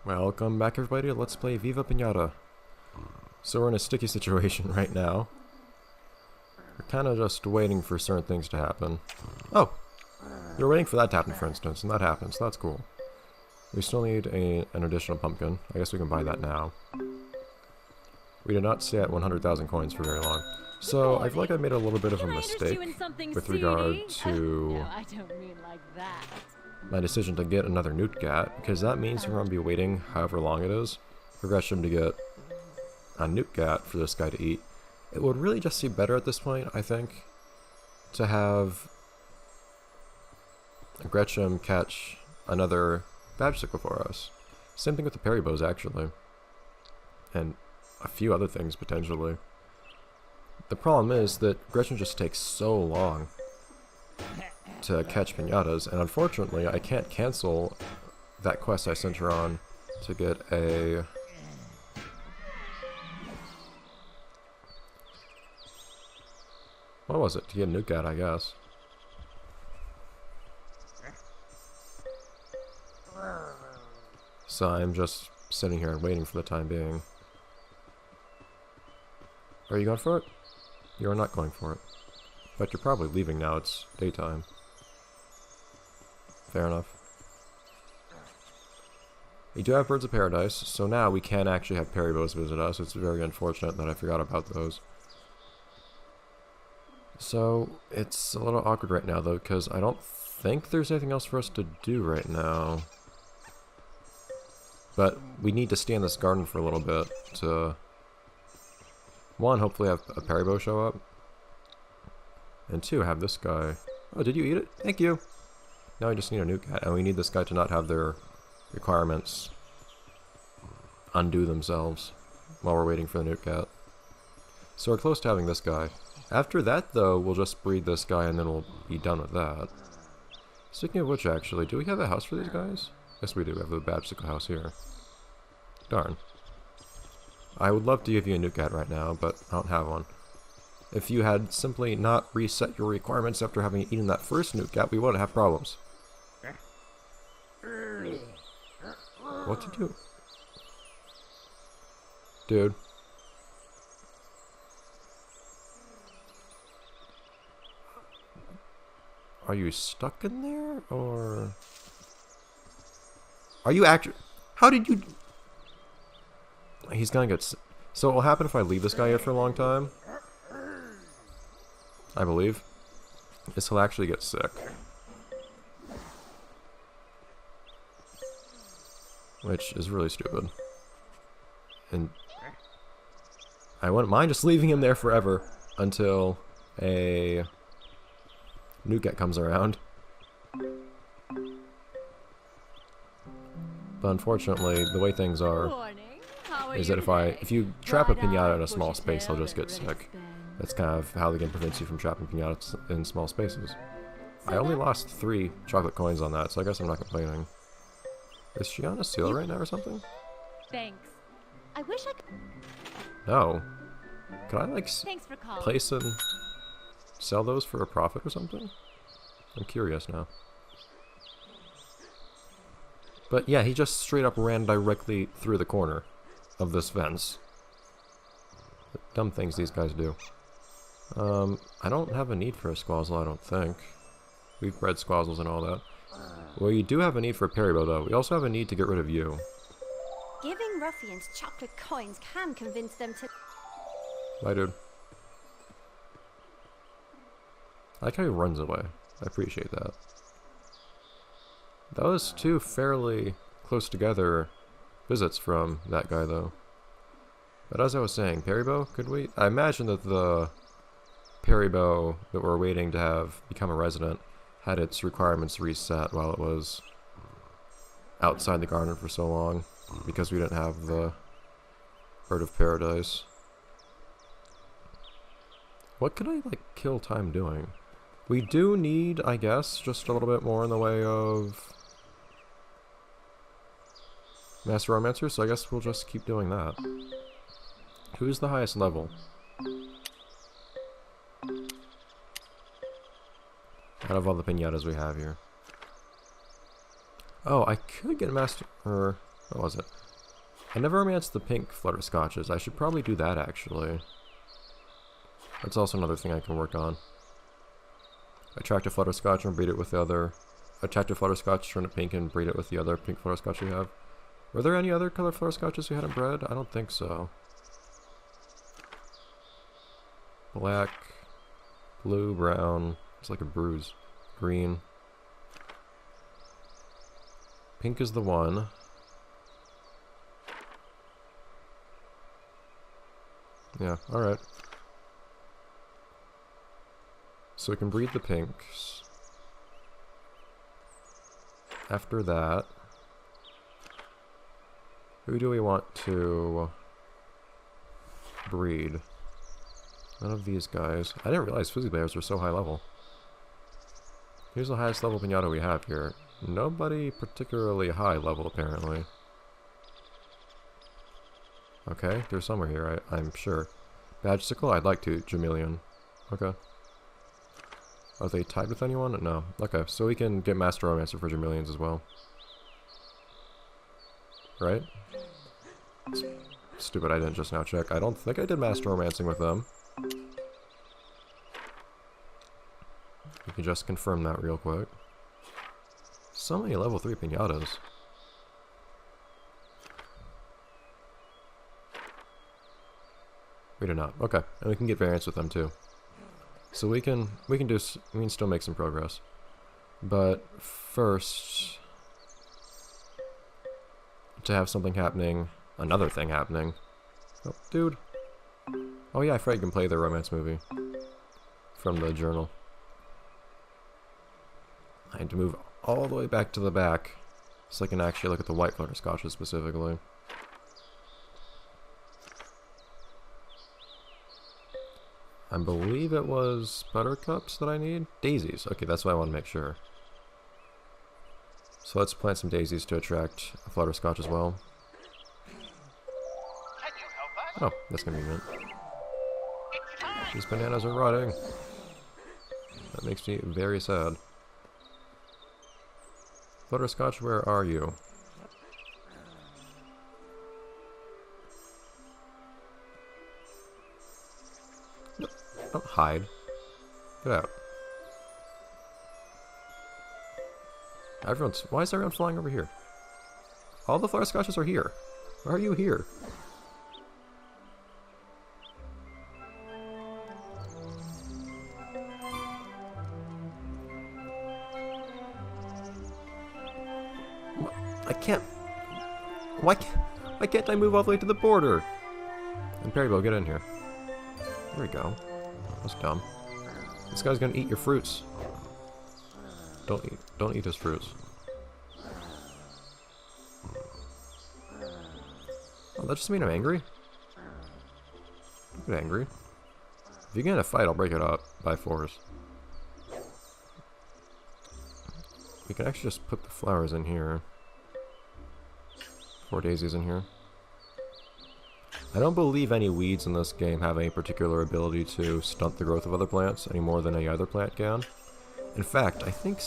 Welcome back everybody, let's play Viva Piñata. So we're in a sticky situation right now. We're kind of just waiting for certain things to happen. Oh! We're waiting for that to happen, for instance, and that happens, so that's cool. We still need an additional pumpkin. I guess we can buy that now. We did not stay at 100,000 coins for very long. So I feel like I made a little bit of a mistake with regard to No, I don't mean like that. my decision to get another newt gat, because that means we're going to be waiting however long it is for Gresham to get a newt gat for this guy to eat. It would really just be better at this point, I think, to have Gresham catch another babsicle for us. Same thing with the parry bows, actually. And a few other things, potentially. The problem is that Gresham just takes so long to catch piñatas, and unfortunately I can't cancel that quest I sent her on to get a... What was it? To get a newt gat, I guess. So I'm just sitting here and waiting for the time being. Are you going for it? You are not going for it. But you're probably leaving now, it's daytime. Fair enough. We do have birds of paradise, so now we can actually have parry bows visit us. It's very unfortunate that I forgot about those. So, it's a little awkward right now though, because I don't think there's anything else for us to do right now. But we need to stay in this garden for a little bit to... One, hopefully have a parry bow show up. And two, have this guy... Oh, did you eat it? Thank you! Now we just need a newt gat, and we need this guy to not have their requirements undo themselves while we're waiting for the newt gat. So we're close to having this guy. After that, though, we'll just breed this guy and then we'll be done with that. Speaking of which, actually, do we have a house for these guys? Yes, we do. We have a babsicle house here. Darn. I would love to give you a newt gat right now, but I don't have one. If you had simply not reset your requirements after having eaten that first newt gat, we wouldn't have problems. What to do? Dude. Are you stuck in there, or... Are you actually... How did you... He's gonna get... So what will happen if I leave this guy here for a long time? I believe. Is he'll actually get sick. Which is really stupid. And... I wouldn't mind just leaving him there forever until a... newt gat comes around. But unfortunately, the way things are is that if you trap a piñata in a small space, he'll just get sick. That's kind of how the game prevents you from trapping piñatas in small spaces. I only lost 3 chocolate coins on that, so I guess I'm not complaining. Is she on a seal right now or something? Thanks. I wish I could. No. Can I like Thanks for calling. place and sell those for a profit or something? I'm curious now. But yeah, he just straight up ran directly through the corner of this fence. The dumb things these guys do. I don't have a need for a squazzle, I don't think. We've bred squazzles and all that. Well, you do have a need for a parry bow, though. We also have a need to get rid of you. Giving ruffians chocolate coins can convince them to... Bye, dude. I like how he runs away. I appreciate that. That was 2 fairly close together visits from that guy, though. But as I was saying, parry bow, could we? I imagine that the parry bow that we're waiting to have become a resident had its requirements reset while it was outside the garden for so long, because we didn't have the bird of paradise. What could I, like, kill time doing? We do need, I guess, just a little bit more in the way of Master Romancer, so I guess we'll just keep doing that. Who's the highest level? Out of all the piñatas we have here. Oh, I could get Master... What was it? I never romanced the pink flutterscotches. I should probably do that, actually. That's also another thing I can work on. Attract a flutterscotch and breed it with the other. Attract a flutterscotch, turn it pink, and breed it with the other pink flutterscotch you have. Were there any other color flutterscotches you hadn't bred? I don't think so. Black, blue, brown. It's like a bruise. Green. Pink is the one. Yeah, alright. So we can breed the pinks. After that, who do we want to breed? None of these guys. I didn't realize fizzy bears were so high level. Here's the highest level pinata we have here. Nobody particularly high level, apparently. Okay, there's somewhere here, I'm sure. Badgesicle? I'd like to. Jameleon. Okay. Are they tied with anyone? No. Okay, so we can get Master Romancer for Jameleons as well. Right? Stupid, I didn't just now check. I don't think I did Master Romancing with them. We can just confirm that real quick. So many level 3 Pinatas. We do not. Okay, and we can get variants with them too. So we can still make some progress. But first, to have something happening, another thing happening. Oh, dude. Oh yeah, I forgot you can play the romance movie from the journal. I had to move all the way back to the back so I can actually look at the white flutterscotches specifically. I believe it was buttercups that I need? Daisies. Okay, that's what I want to make sure. So let's plant some daisies to attract a flutterscotch as well. Oh, that's convenient. These bananas are rotting. That makes me very sad. Flutterscotch, where are you? Don't hide. Get out. Why is everyone flying over here? All the flutterscotches are here. Why are you here? I can't. Why can't I move all the way to the border? And Perrybo, get in here. There we go. That's dumb. This guy's gonna eat your fruits. Don't eat his fruits. Oh, that just mean I'm angry? Don't get angry. If you get in a fight, I'll break it up by force. We can actually just put the flowers in here. 4 daisies in here. I don't believe any weeds in this game have any particular ability to stunt the growth of other plants any more than any other plant can. In fact, I think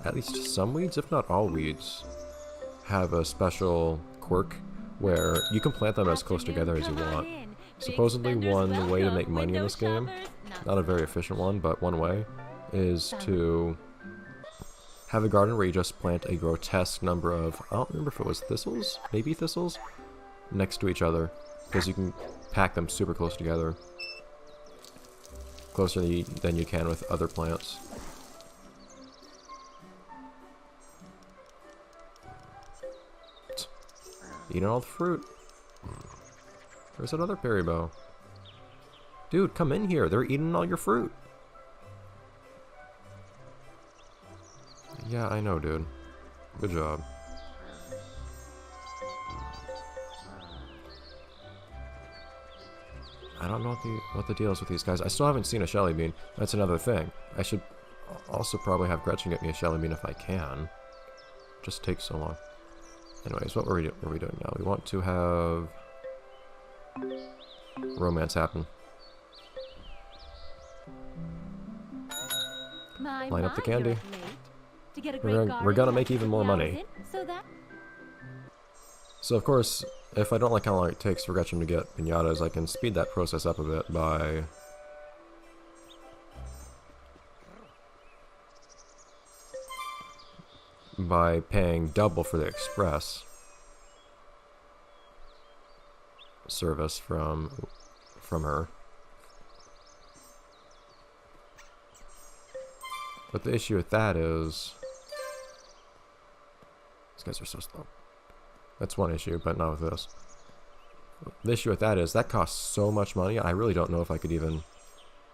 at least some weeds, if not all weeds, have a special quirk where you can plant them as close together as you want. Supposedly one way to make money in this game, not a very efficient one, but one way, is to have a garden where you just plant a grotesque number of, I don't remember if it was thistles, maybe thistles, next to each other, because you can pack them super close together. Closer than you can with other plants. Eating all the fruit. Where's that other Perrybo? Dude, come in here. They're eating all your fruit. Yeah, I know, dude. Good job. I don't know what the deal is with these guys. I still haven't seen a Shelly Bean. That's another thing. I should also probably have Gretchen get me a Shelly Bean if I can. It just takes so long. Anyways, what were we doing now? We want to have romance happen. Line up the candy. We're gonna make even more money. So of course, if I don't like how long it takes for Gretchen to get piñatas, I can speed that process up a bit by paying double for the express service from her. But the issue with that is these guys are so slow. That's one issue, but not with this. The issue with that is that costs so much money. I really don't know if I could even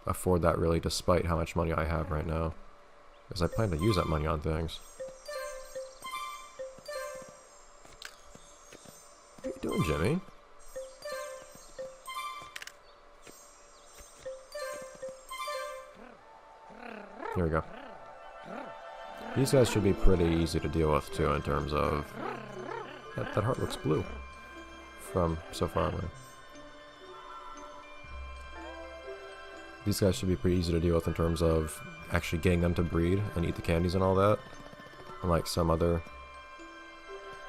afford that really, despite how much money I have right now, because I plan to use that money on things. What are you doing, Jimmy? Here we go. These guys should be pretty easy to deal with too, in terms of that heart looks blue from so far away. These guys should be pretty easy to deal with in terms of actually getting them to breed and eat the candies and all that. Unlike some other...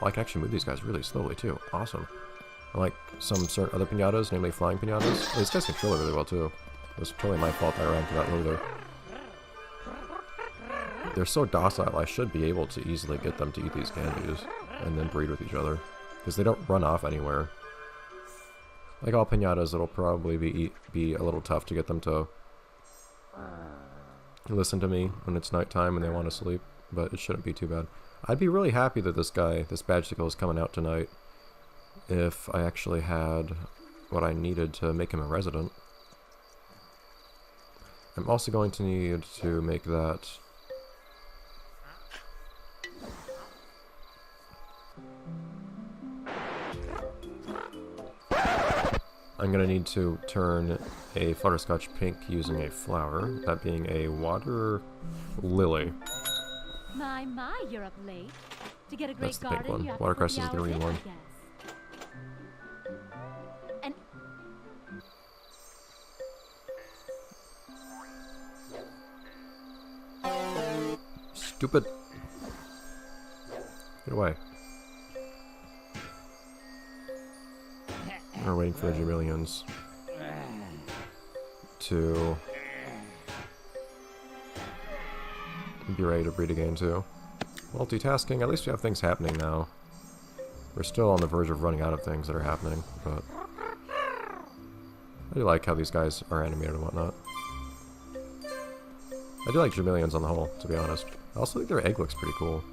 Well, I can actually move these guys really slowly too. Awesome. Unlike some certain other piñatas, namely flying piñatas. These guys control it really well too. It was totally my fault I ran to that earlier. They're so docile, I should be able to easily get them to eat these candies and then breed with each other, because they don't run off anywhere. Like all piñatas, it'll probably be a little tough to get them to listen to me when it's nighttime and they want to sleep, but it shouldn't be too bad. I'd be really happy that this Badgesicle is coming out tonight if I actually had what I needed to make him a resident. I'm also going to need to make that... I'm going to need to turn a Flutterscotch pink using a flower, that being a water lily. My, you're up late. To get a great That's the pink garden, one. you have to Watercress put is the hours green in, I one. guess. Stupid. Get away. We're waiting for the Jamillions to be ready to breed again too. Multitasking, at least we have things happening now. We're still on the verge of running out of things that are happening, but I do like how these guys are animated and whatnot. I do like Jamillions on the whole, to be honest. I also think their egg looks pretty cool.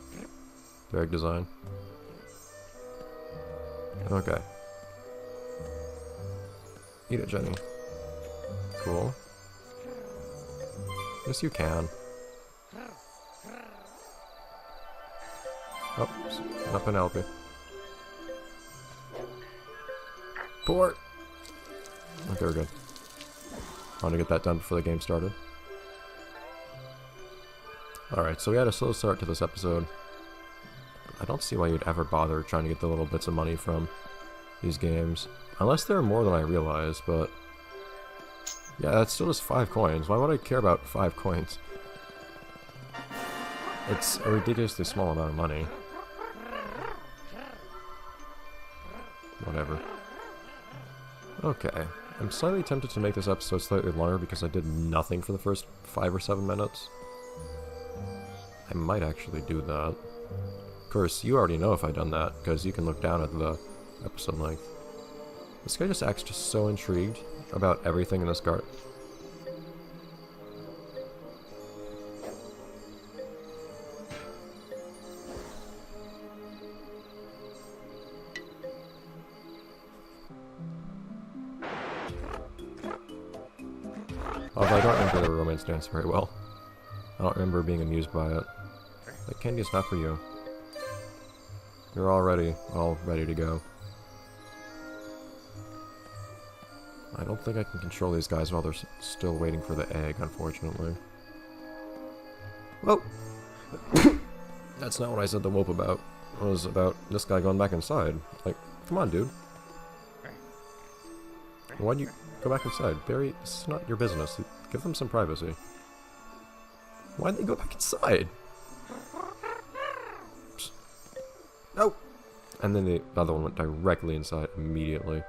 Their egg design. Okay. Eat it, Jenny. Cool. Yes, you can. Oh, not Penelope. Port! Okay, we're good. I want to get that done before the game started. Alright, so we had a slow start to this episode. I don't see why you'd ever bother trying to get the little bits of money from these games. Unless there are more than I realize, but... Yeah, that's still just 5 coins. Why would I care about 5 coins? It's a ridiculously small amount of money. Whatever. Okay. I'm slightly tempted to make this episode slightly longer because I did nothing for the first 5 or 7 minutes. I might actually do that. Of course, you already know if I've done that, because you can look down at the episode length. This guy just acts just so intrigued about everything in this garden. Although I don't remember the romance dance very well. I don't remember being amused by it. That candy is not for you. You're all ready to go. I don't think I can control these guys while they're still waiting for the egg, unfortunately. Whoa! That's not what I said the whoop about. It was about this guy going back inside. Like, come on, dude. Why'd you go back inside? Barry, this is not your business. Give them some privacy. Why'd they go back inside? Psst. No! And then the other one went directly inside immediately.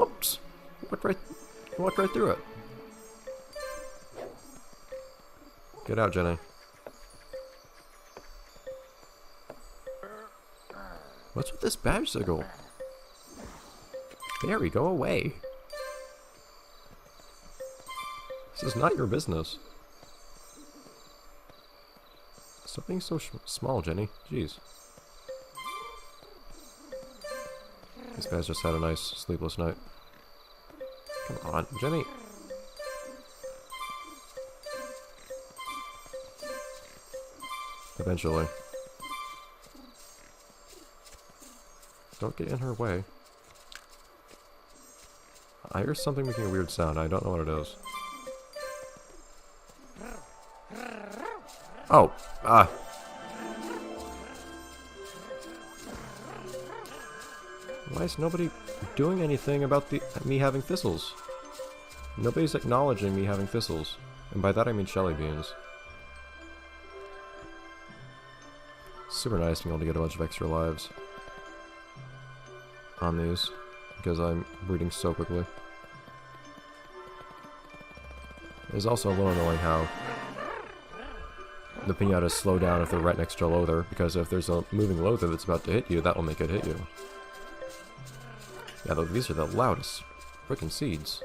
Oops! Walked right through it. Get out, Jenny. What's with this badge signal? Barry, go away. This is not your business. Stop being so small, Jenny. Jeez. This guy's just had a nice sleepless night. Come on, Jenny. Eventually. Don't get in her way. I hear something making a weird sound. I don't know what it is. Oh! Ah! Why is nobody doing anything about me having thistles? Nobody's acknowledging me having thistles. And by that I mean Shelly beans. Super nice being able to get a bunch of extra lives on these, because I'm breeding so quickly. It's also a little annoying how the piñatas slow down if they're right next to a loather, because if there's a moving loather that's about to hit you, that will make it hit you. Yeah, these are the loudest frickin' seeds.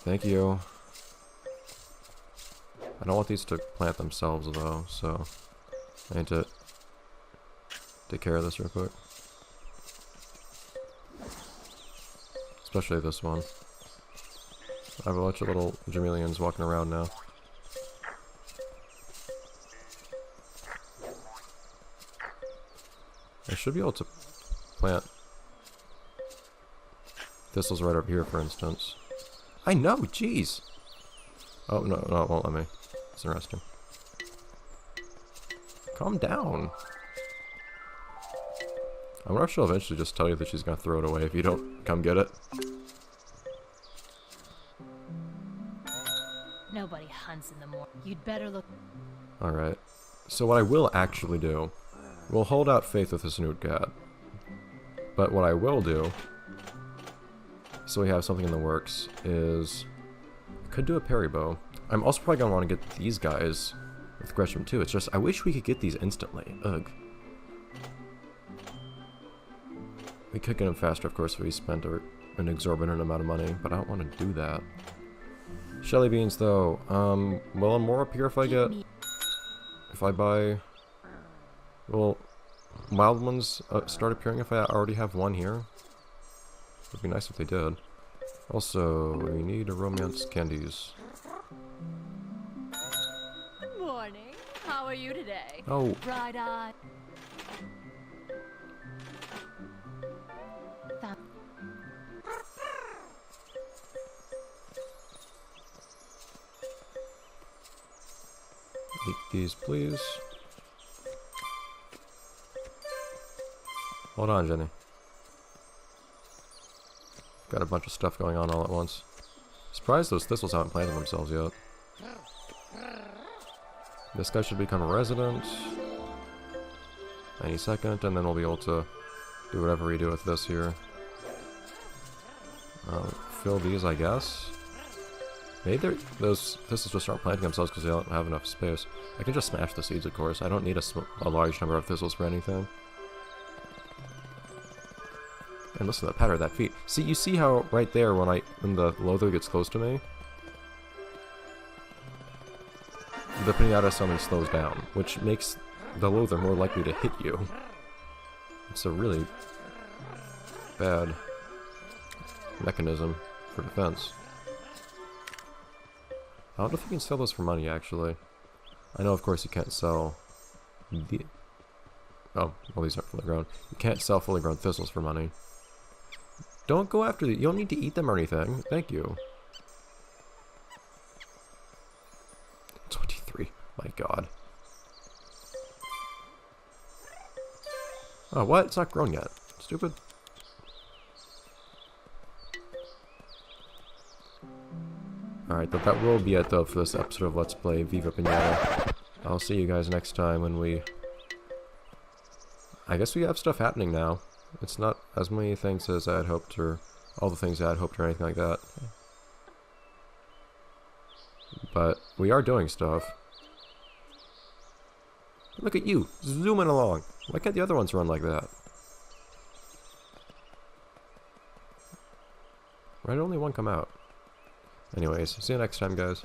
Thank you. I don't want these to plant themselves though, so I need to take care of this real quick. Especially this one. I have a bunch of little Jamelians walking around now. I should be able to plant thistles right up here, for instance. I know, jeez! Oh, no, it won't let me. It's interesting. Calm down. I wonder if she'll eventually just tell you that she's gonna throw it away if you don't come get it. Nobody hunts in the morning. You'd better look. Alright. So what I will actually do, we'll hold out faith with the snoot cat. But what I will do, so we have something in the works, is I could do a parry bow. I'm also probably gonna want to get these guys with Gresham too. It's just, I wish we could get these instantly. Ugh. We could get them faster, of course, if we spent an exorbitant amount of money, but I don't want to do that. Shelly beans, though. Will more appear if I buy... Will wild ones start appearing if I already have one here? It'd be nice if they did. Also, we need romance candies. Good morning. How are you today? Oh. Bright-eyed. Eat these, please. Hold on, Jenny. Got a bunch of stuff going on all at once. Surprised those thistles haven't planted themselves yet. This guy should become a resident any second, and then we'll be able to do whatever we do with this here. Fill these, I guess. Maybe those thistles just aren't planting themselves because they don't have enough space. I can just smash the seeds, of course. I don't need a large number of thistles for anything. And listen to the patter of that feet. See, you see how right there when the loather gets close to me, the piñata suddenly slows down, which makes the loather more likely to hit you. It's a really bad mechanism for defense. I don't know if you can sell those for money, actually. I know, of course, you can't sell the... Oh, well, these aren't fully grown. You can't sell fully grown thistles for money. Don't go after the... You don't need to eat them or anything. Thank you. 23. My god. Oh, what? It's not grown yet. Stupid. Alright, but that will be it though for this episode of Let's Play Viva Piñata. I'll see you guys next time when we... I guess we have stuff happening now. It's not as many things as I had hoped, or all the things I had hoped, or anything like that. But we are doing stuff. Look at you, zooming along. Why can't the other ones run like that? Why did only one come out? Anyways, see you next time, guys.